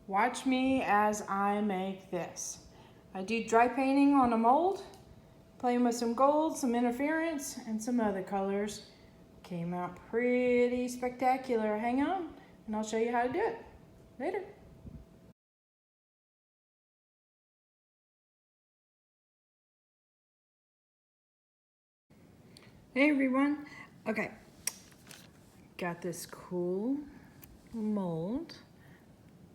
Watch me as I make this. I do dry painting on a mold, playing with some gold, some interference, and some other colors. Came out pretty spectacular. Hang on, and I'll show you how to do it later. Hey everyone. Okay, got this cool mold,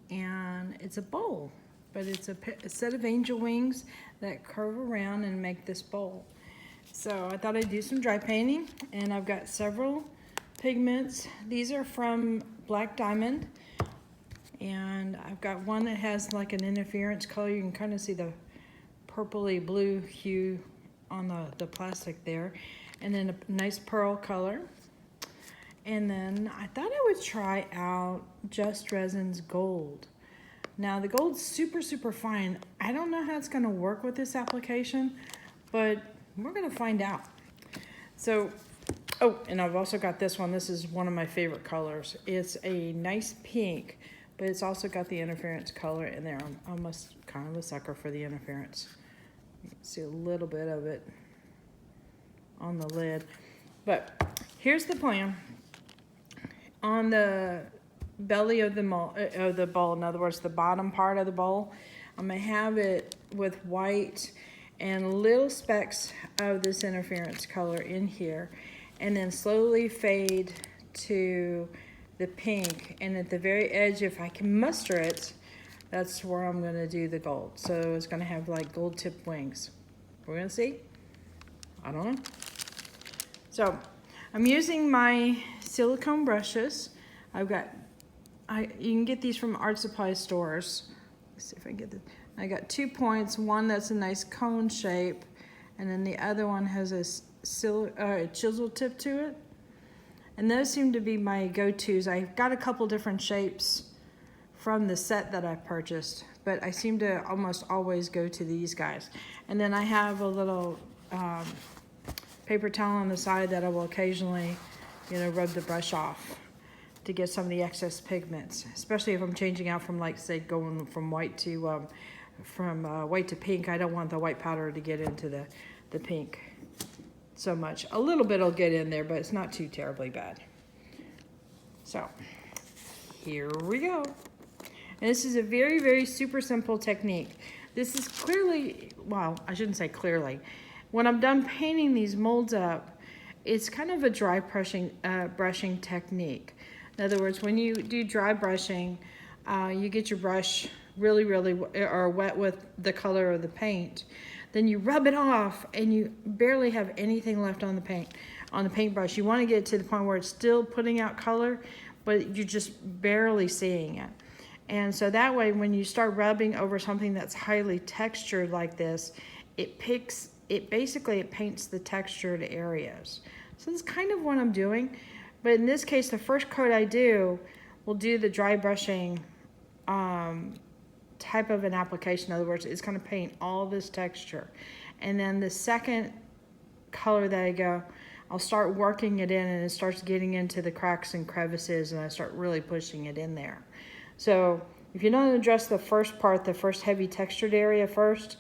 and it's a bowl, but it's a set of angel wings that curve around and make this bowl. So I thought I'd do some dry painting, and I've got several pigments. These are from Black Diamond, and I've got one that has like an interference color. You can kind of see the purpley blue hue on the plastic there, and then a nice pearl color. And then I thought I would try out Just Resin's gold. Now the gold's super fine. I don't know how it's gonna work with this application, but we're gonna find out. So, oh, and I've also got this one. This is one of my favorite colors. It's a nice pink, but it's also got the interference color in there. I'm almost kind of a sucker for the interference. You can see a little bit of it on the lid. But here's the plan. On the belly of the bowl, in other words, the bottom part of the bowl, I'm gonna have it with white and little specks of this interference color in here, and then slowly fade to the pink. And at the very edge, if I can muster it, that's where I'm gonna do the gold. So it's gonna have like gold tipped wings. We're gonna see. I don't know. So I'm using my silicone brushes. You can get these from art supply stores. Let's see if I can get this. I got 2 points, one that's a nice cone shape, and then the other one has a chisel tip to it. And those seem to be my go-tos. I've got a couple different shapes from the set that I purchased, but I seem to almost always go to these guys. And then I have a little paper towel on the side that I will occasionally, rub the brush off to get some of the excess pigments, especially if I'm changing out from, like, say, going from white to white to pink. I don't want the white powder to get into the pink so much. A little bit will get in there, but it's not too terribly bad. So here we go. And this is a very super simple technique. This is clearly, well, I shouldn't say clearly. When I'm done painting these molds up, it's kind of a dry brushing technique. In other words, when you do dry brushing, you get your brush really wet with the color of the paint. Then you rub it off, and you barely have anything left on the paintbrush. You want to get to the point where it's still putting out color, but you're just barely seeing it. And so that way, when you start rubbing over something that's highly textured like this, it basically paints the textured areas. So that's kind of what I'm doing. But in this case, the first coat I do will do the dry brushing type of an application. In other words, it's going to paint all this texture. And then the second color that I go, I'll start working it in, and it starts getting into the cracks and crevices, and I start really pushing it in there. So if you don't address the first part, the first heavy textured area first,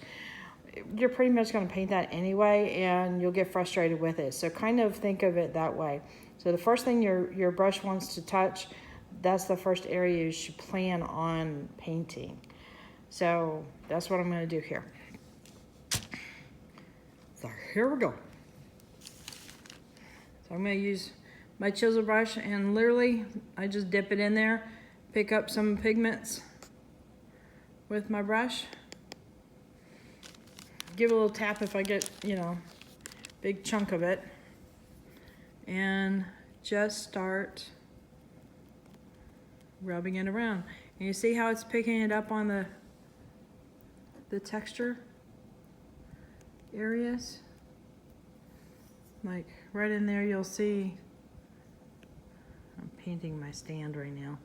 you're pretty much going to paint that anyway, and you'll get frustrated with it. So kind of think of it that way. So the first thing your brush wants to touch, that's the first area you should plan on painting. So that's what I'm going to do here. So here we go. So I'm going to use my chisel brush, and literally I just dip it in there, pick up some pigments with my brush. Give it a little tap if I get, big chunk of it, and just start rubbing it around. And you see how it's picking it up on the texture areas? Like right in there, you'll see, I'm painting my stand right now.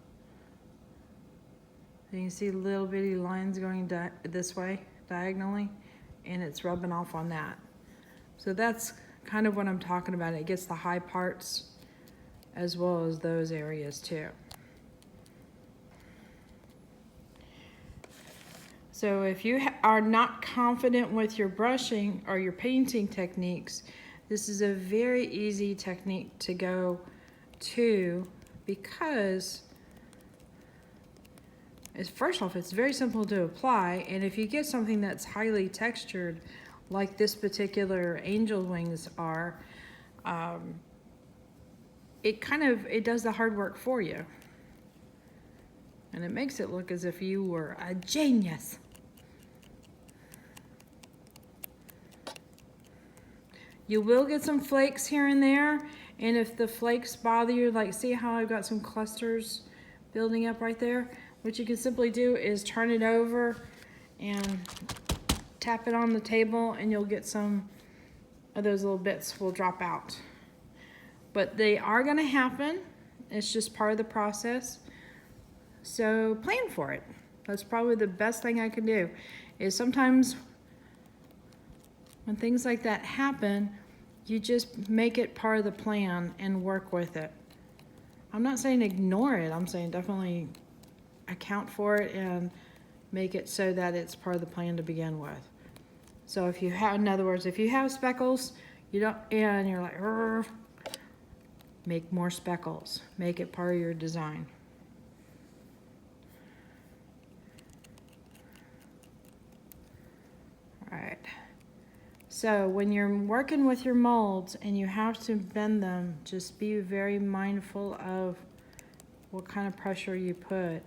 You can see little bitty lines going this way, diagonally, and it's rubbing off on that. So that's kind of what I'm talking about. It gets the high parts as well as those areas too. So if you are not confident with your brushing or your painting techniques, this is a very easy technique to go to, because first off, it's very simple to apply, and if you get something that's highly textured, like this particular angel wings are, it does the hard work for you. And it makes it look as if you were a genius. You will get some flakes here and there, and if the flakes bother you, like see how I've got some clusters building up right there? What you can simply do is turn it over and tap it on the table, and you'll get some of those little bits will drop out. But they are gonna happen. It's just part of the process. So plan for it. That's probably the best thing I can do, is sometimes when things like that happen, you just make it part of the plan and work with it. I'm not saying ignore it. I'm saying definitely account for it and make it so that it's part of the plan to begin with. So if you have, in other words, if you have speckles, you don't, and you're like, "Rrr," make more speckles. Make it part of your design. All right. So when you're working with your molds and you have to bend them, just be very mindful of what kind of pressure you put,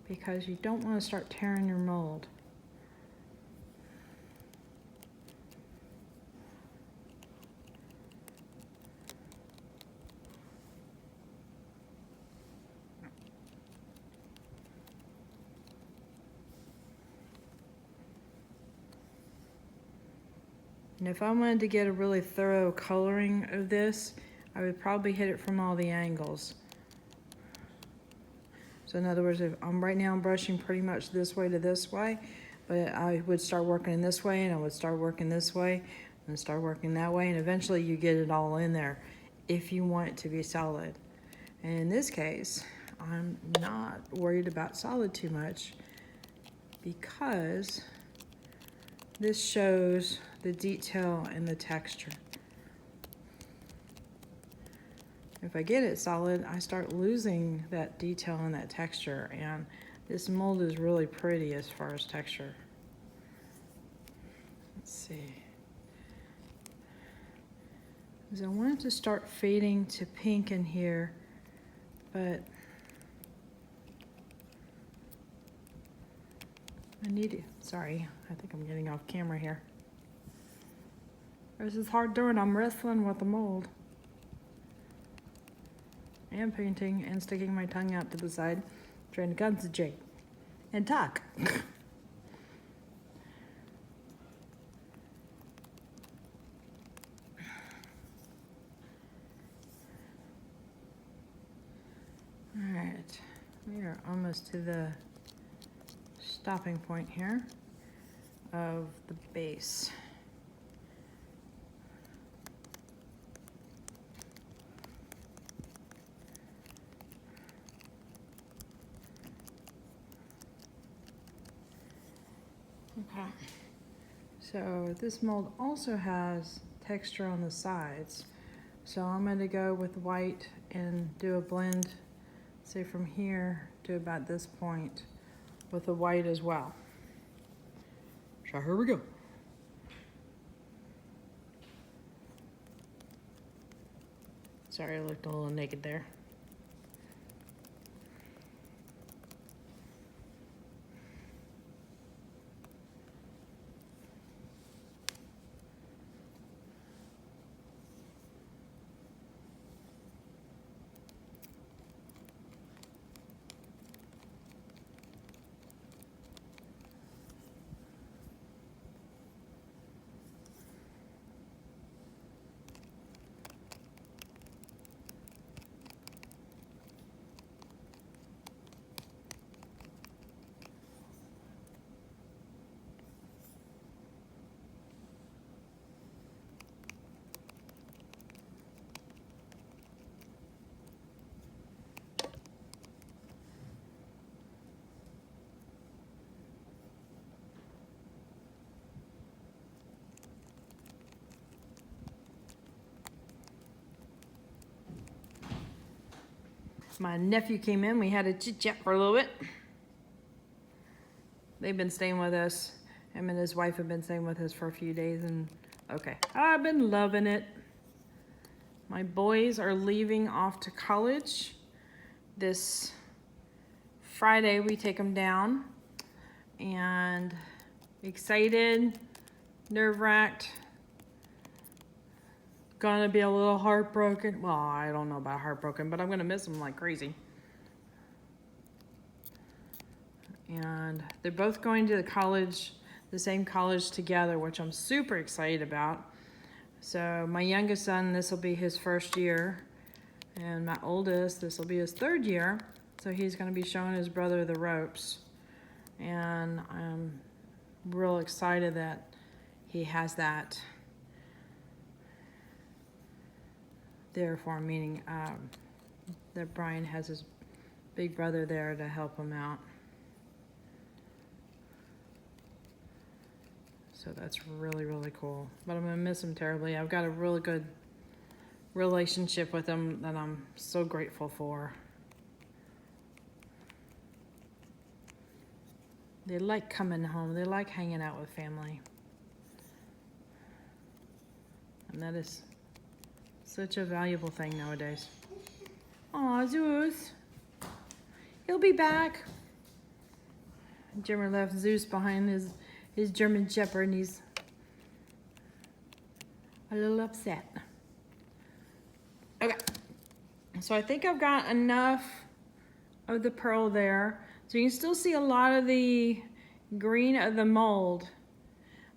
because you don't want to start tearing your mold. And if I wanted to get a really thorough coloring of this, I would probably hit it from all the angles. So in other words, if right now I'm brushing pretty much this way to this way, but I would start working this way, and I would start working this way, and start working that way, and eventually you get it all in there if you want it to be solid. And in this case, I'm not worried about solid too much, because this shows the detail and the texture. If I get it solid, I start losing that detail and that texture, and this mold is really pretty as far as texture. Let's see. Because I want it to start fading to pink in here, but I need it. Sorry, I think I'm getting off camera here. This is hard doing. I'm wrestling with the mold and painting and sticking my tongue out to the side, trying to concentrate and talk. All right, we are almost to the stopping point here of the base. Okay, so this mold also has texture on the sides, so I'm going to go with white and do a blend, say from here to about this point, with the white as well. So here we go. Sorry, I looked a little naked there. My nephew came in, we had a chit chat for a little bit. They've been staying with us. Him and his wife have been staying with us for a few days, and okay, I've been loving it. My boys are leaving off to college. This Friday we take them down, and excited, nerve-wracked, gonna be a little heartbroken. Well, I don't know about heartbroken, but I'm gonna miss them like crazy. And they're both going to the same college together, which I'm super excited about. So my youngest son, this will be his first year, and my oldest, this will be his third year. So he's gonna be showing his brother the ropes, and I'm real excited that he has that there for him, meaning that Brian has his big brother there to help him out. So that's really, really cool. But I'm gonna miss him terribly. I've got a really good relationship with him that I'm so grateful for. They like coming home. They like hanging out with family. And that is such a valuable thing nowadays. Aw, Zeus. He'll be back. Jimmer left Zeus behind his German Shepherd, and he's a little upset. Okay, so I think I've got enough of the pearl there. So you can still see a lot of the green of the mold.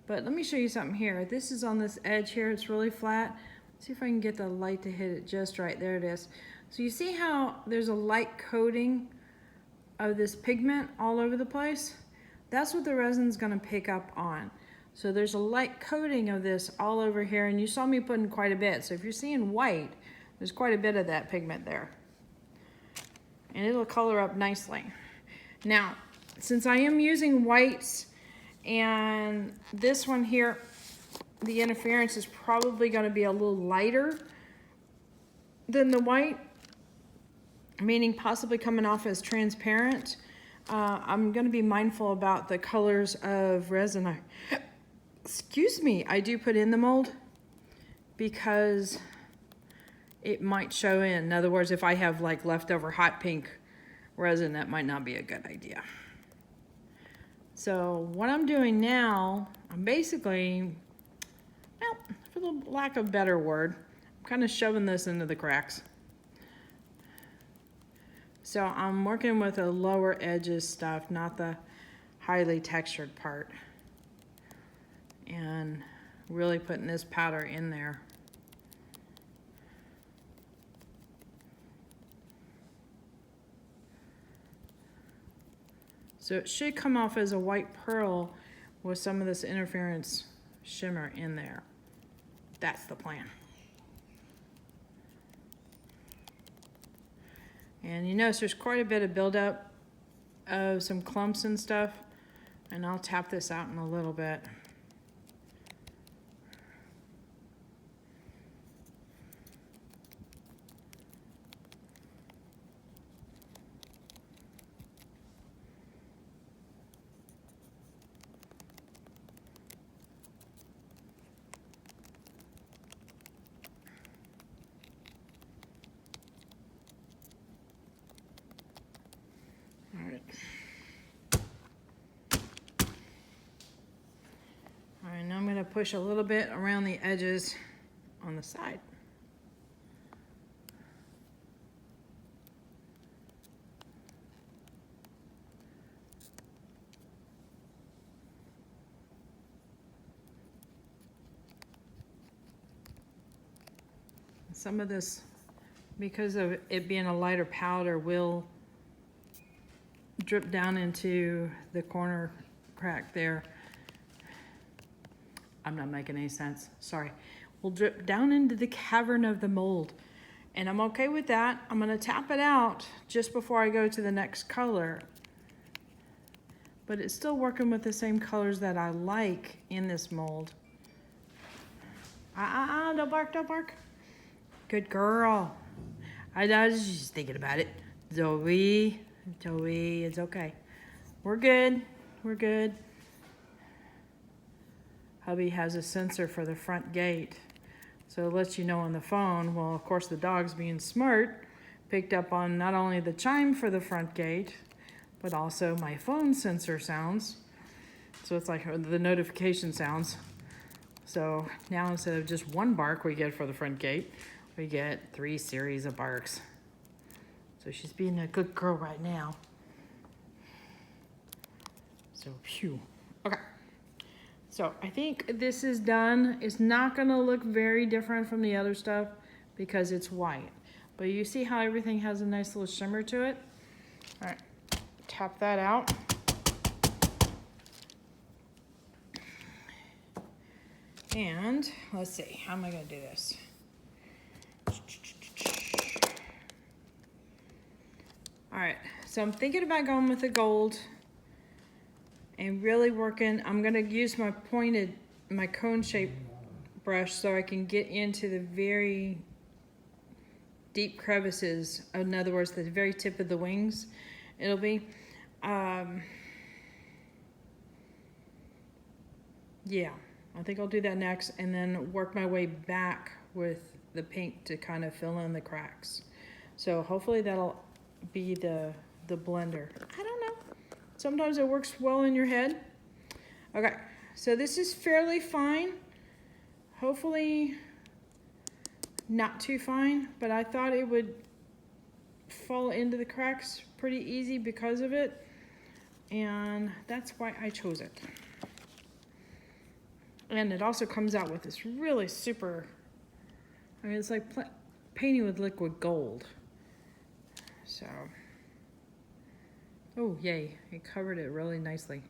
But let me show you something here. This is on this edge here, it's really flat. See if I can get the light to hit it just right. There it is. So you see how there's a light coating of this pigment all over the place? That's what the resin's gonna pick up on. So there's a light coating of this all over here, and you saw me putting quite a bit. So if you're seeing white, there's quite a bit of that pigment there. And it'll color up nicely. Now, since I am using whites, and this one here, the interference is probably gonna be a little lighter than the white, meaning possibly coming off as transparent. I'm gonna be mindful about the colors of resin I do put in the mold, because it might show in other words, if I have like leftover hot pink resin, that might not be a good idea. So what I'm doing now, I'm basically, well, for the lack of a better word, I'm kind of shoving this into the cracks. So I'm working with the lower edges stuff, not the highly textured part. And really putting this powder in there. So it should come off as a white pearl with some of this interference shimmer in there. That's the plan. And you notice there's quite a bit of buildup of some clumps and stuff, and I'll tap this out in a little bit. And I'm going to push a little bit around the edges on the side. Some of this, because of it being a lighter powder, will drip down into the corner crack there. I'm not making any sense, sorry. Will drip down into the cavern of the mold. And I'm okay with that. I'm gonna tap it out just before I go to the next color. But it's still working with the same colors that I like in this mold. Don't bark, don't bark. Good girl. I was just thinking about it. Zoe, it's okay. We're good. We're good. Hubby has a sensor for the front gate. So it lets you know on the phone. Well, of course, the dog's being smart, picked up on not only the chime for the front gate, but also my phone sensor sounds. So it's like the notification sounds. So now instead of just one bark we get for the front gate, we get 3 series of barks. So she's being a good girl right now. So, phew. Okay. So I think this is done. It's not gonna look very different from the other stuff because it's white. But you see how everything has a nice little shimmer to it? All right, tap that out. And let's see, how am I gonna do this? All right, so I'm thinking about going with the gold and really working. I'm gonna use my cone shaped brush so I can get into the very deep crevices. In other words, the very tip of the wings. It'll be, yeah, I think I'll do that next and then work my way back with the pink to kind of fill in the cracks. So hopefully that'll be the blender. I don't know. Sometimes it works well in your head. Okay, so this is fairly fine. Hopefully not too fine, but I thought it would fall into the cracks pretty easy because of it. And that's why I chose it. And it also comes out with this really super, I mean, it's like painting with liquid gold. So, oh yay, it covered it really nicely.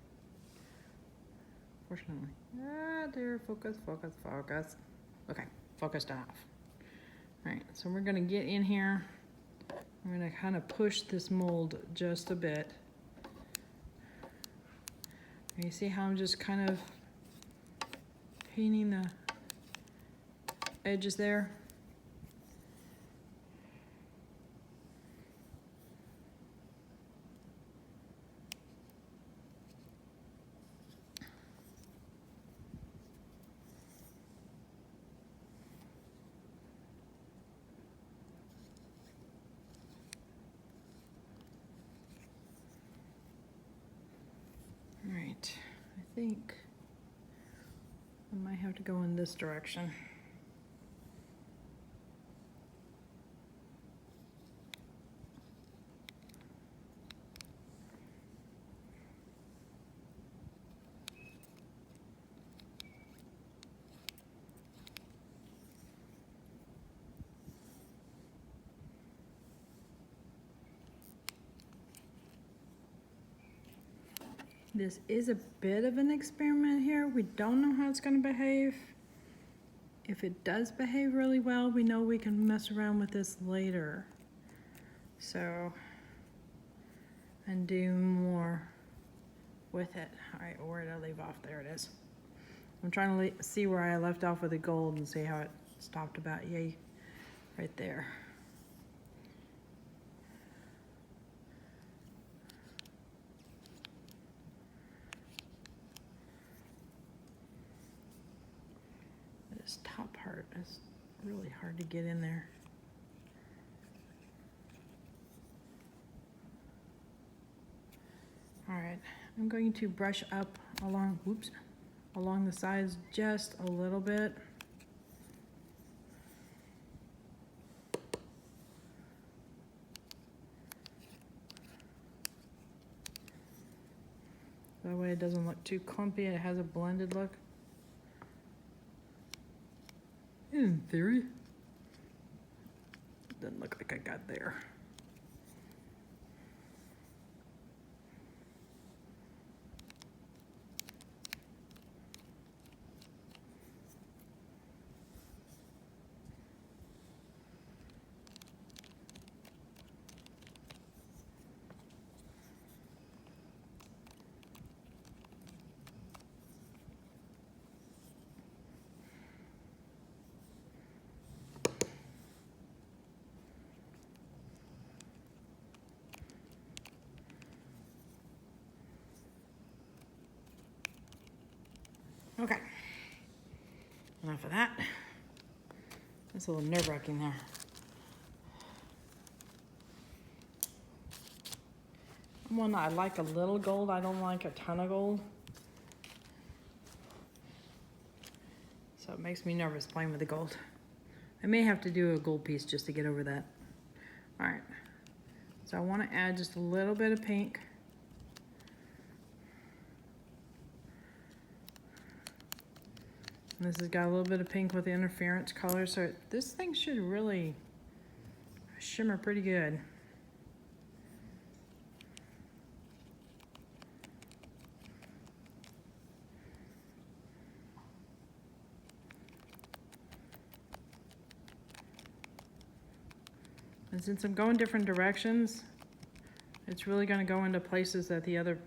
Fortunately. Ah, there, focus, focus, focus. Okay, focused off. All right, so we're gonna get in here. I'm gonna kind of push this mold just a bit. And you see how I'm just kind of painting the edges there? All right, I think I might have to go in this direction. This is a bit of an experiment here. We don't know how it's going to behave. If it does behave really well, we know we can mess around with this later. So, and do more with it. All right, where did I leave off? There it is. I'm trying to see where I left off with the gold and see how it stopped about, yay, right there. This top part is really hard to get in there. All right, I'm going to brush up along, whoops, along the sides just a little bit. That way it doesn't look too clumpy, it has a blended look. In theory, doesn't look like I got there. Okay. Enough of that. That's a little nerve-wracking there. One, I like a little gold. I don't like a ton of gold. So it makes me nervous playing with the gold. I may have to do a gold piece just to get over that. All right. So I want to add just a little bit of pink. And this has got a little bit of pink with the interference color, so this thing should really shimmer pretty good. And since I'm going different directions, it's really going to go into places that the other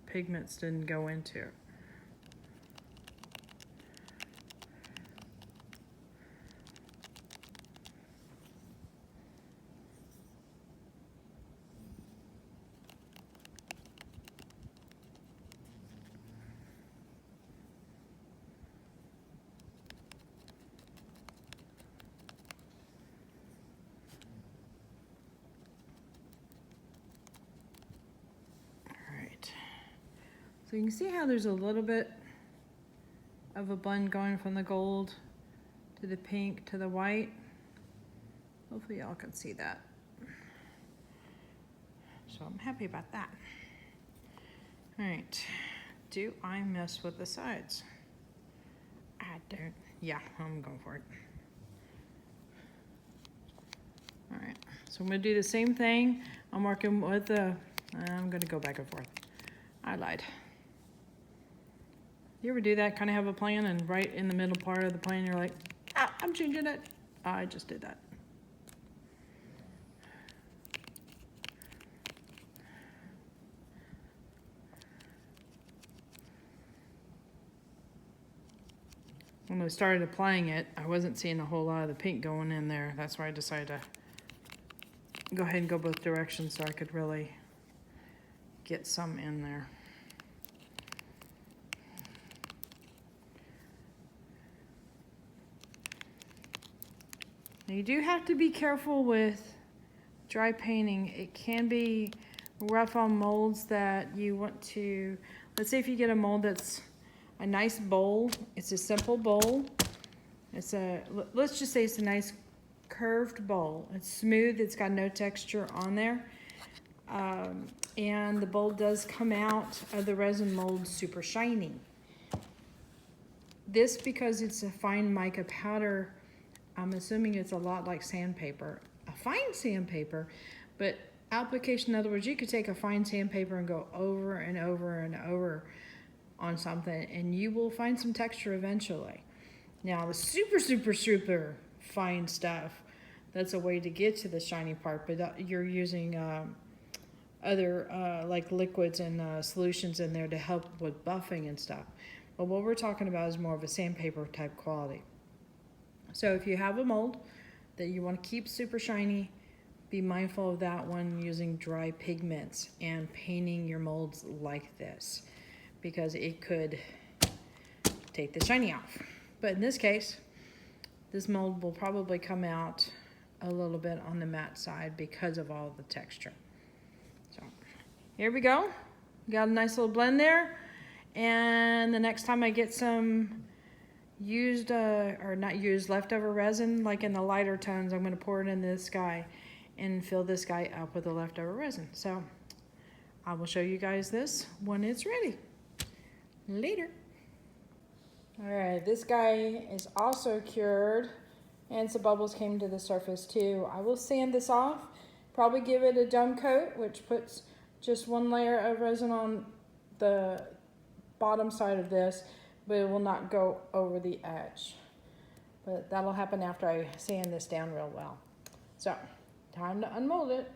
pigments didn't go into. So you can see how there's a little bit of a blend going from the gold to the pink to the white. Hopefully y'all can see that. So I'm happy about that. All right, do I mess with the sides? I don't. Yeah, I'm going for it. All right, so I'm gonna do the same thing. I'm working with the, I'm gonna go back and forth. I lied. You ever do that, kind of have a plan and right in the middle part of the plan you're like, ah, I'm changing it. I just did that. When I started applying it, I wasn't seeing a whole lot of the pink going in there. That's why I decided to go ahead and go both directions so I could really get some in there. Now you do have to be careful with dry painting. It can be rough on molds that you want to, let's say if you get a mold that's a nice bowl, it's a simple bowl. It's a, let's just say it's a nice curved bowl. It's smooth, it's got no texture on there. And the bowl does come out of the resin mold super shiny. This, because it's a fine mica powder, I'm assuming it's a lot like sandpaper, a fine sandpaper, but application, in other words, you could take a fine sandpaper and go over and over and over on something and you will find some texture eventually. Now the super fine stuff, that's a way to get to the shiny part, but you're using other like liquids and solutions in there to help with buffing and stuff. But what we're talking about is more of a sandpaper type quality. So if you have a mold that you want to keep super shiny, be mindful of that one using dry pigments and painting your molds like this, because it could take the shiny off. But in this case, this mold will probably come out a little bit on the matte side because of all the texture. So here we go. Got a nice little blend there. And the next time I get some used or not used leftover resin, like in the lighter tones, I'm going to pour it in this guy and fill this guy up with the leftover resin. So I will show you guys this when it's ready. Later. All right, this guy is also cured and some bubbles came to the surface too. I will sand this off, probably give it a dome coat, which puts just one layer of resin on the bottom side of this, but it will not go over the edge. But that'll happen after I sand this down real well. So, time to unmold it.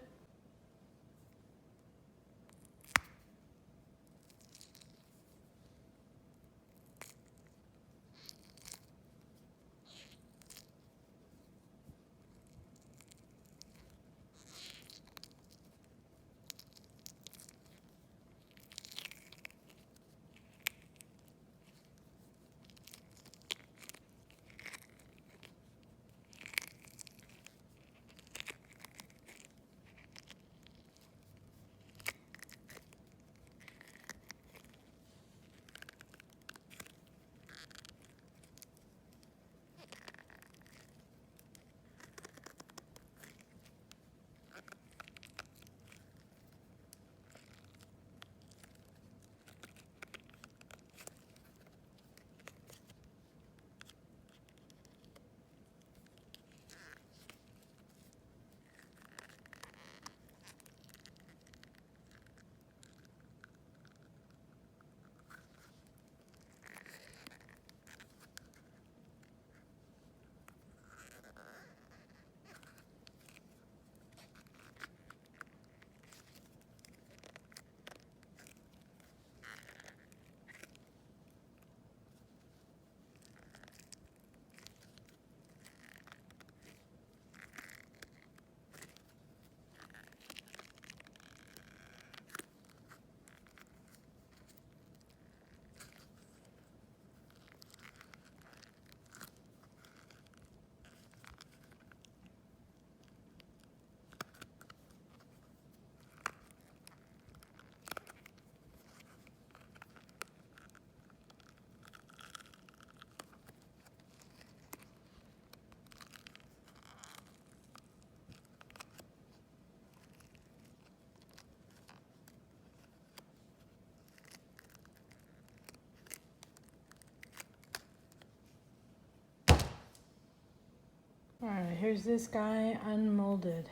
here's this guy unmolded.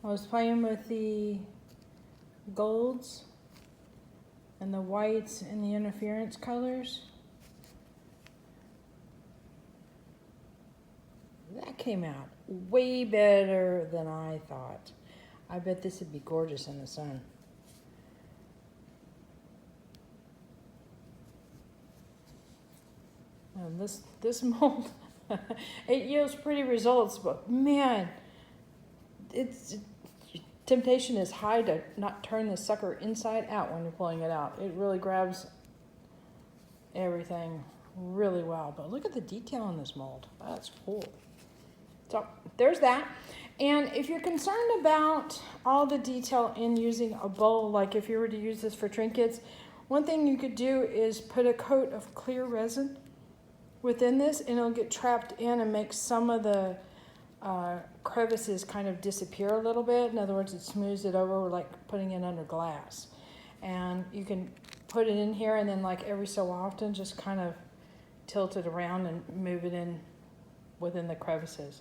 I was playing with the golds and the whites and the interference colors. That came out way better than I thought. I bet this would be gorgeous in the sun. And this mold, it yields pretty results, but man, temptation is high to not turn the sucker inside out when you're pulling it out. It really grabs everything really well. But look at the detail in this mold. That's cool. So there's that. And if you're concerned about all the detail in using a bowl, like if you were to use this for trinkets, one thing you could do is put a coat of clear resin within this, and it'll get trapped in and make some of the crevices kind of disappear a little bit. In other words, it smooths it over like putting it under glass. And you can put it in here and then like every so often just kind of tilt it around and move it in within the crevices.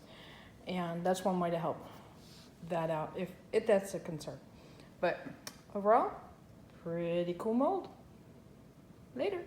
And that's one way to help that out if that's a concern. But overall, pretty cool mold. Later.